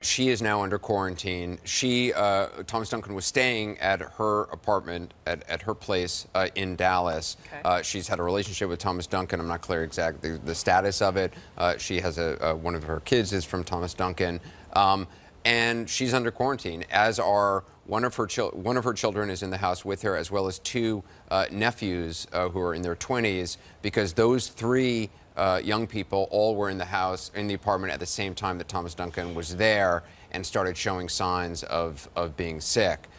She is now under quarantine. Thomas Duncan was staying at her apartment, at her place in Dallas. Okay. She's had a relationship with Thomas Duncan. I'm not clear exactly the status of it. She has one of her kids is from Thomas Duncan. And she's under quarantine, as are one of her children is in the house with her, as well as two nephews who are in their 20s, because those three young people all were in the house, in the apartment at the same time that Thomas Duncan was there and started showing signs of being sick.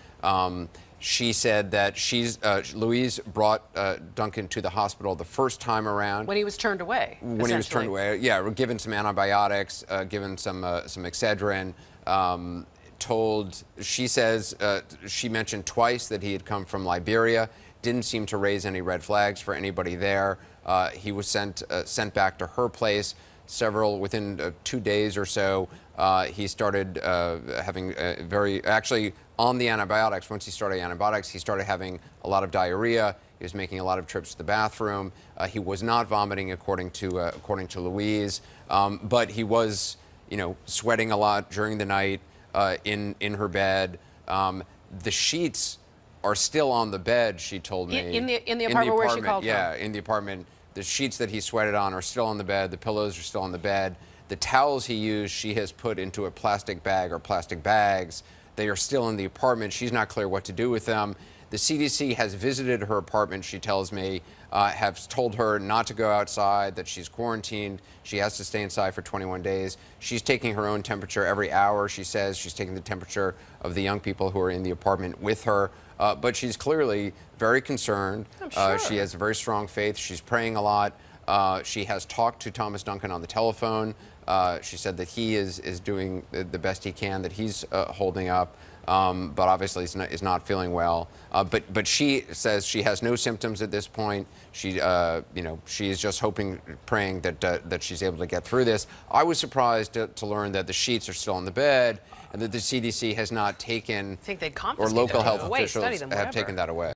She said that Louise brought Duncan to the hospital the first time around. When he was turned away. When he was turned away, yeah, given some antibiotics, given some Excedrin. She says she mentioned twice that he had come from Liberia. Didn't seem to raise any red flags for anybody there. He was sent back to her place. Within 2 days or so, he started having actually on the antibiotics. Once he started antibiotics, he started having a lot of diarrhea. He was making a lot of trips to the bathroom. He was not vomiting, according to Louise, but he was, sweating a lot during the night in her bed. The sheets are still on the bed, she told me. In the apartment where she called yeah, from? in the apartment. The sheets that he sweated on are still on the bed. The pillows are still on the bed. The towels he used, she has put into a plastic bag or plastic bags. They are still in the apartment. She's not clear what to do with them. The CDC has visited her apartment, she tells me, have told her not to go outside, that she's quarantined. She has to stay inside for 21 days. She's taking her own temperature every hour, she says. She's taking the temperature of the young people who are in the apartment with her. But she's clearly very concerned. I'm sure. She has a very strong faith. She's praying a lot. She has talked to Thomas Duncan on the telephone. She said that he is doing the best he can, that he's holding up. But obviously is not feeling well. But she says she has no symptoms at this point. She is just praying that she's able to get through this. I was surprised to learn that the sheets are still on the bed and that the CDC has not taken, I think they'd or local health away, officials have taken that away.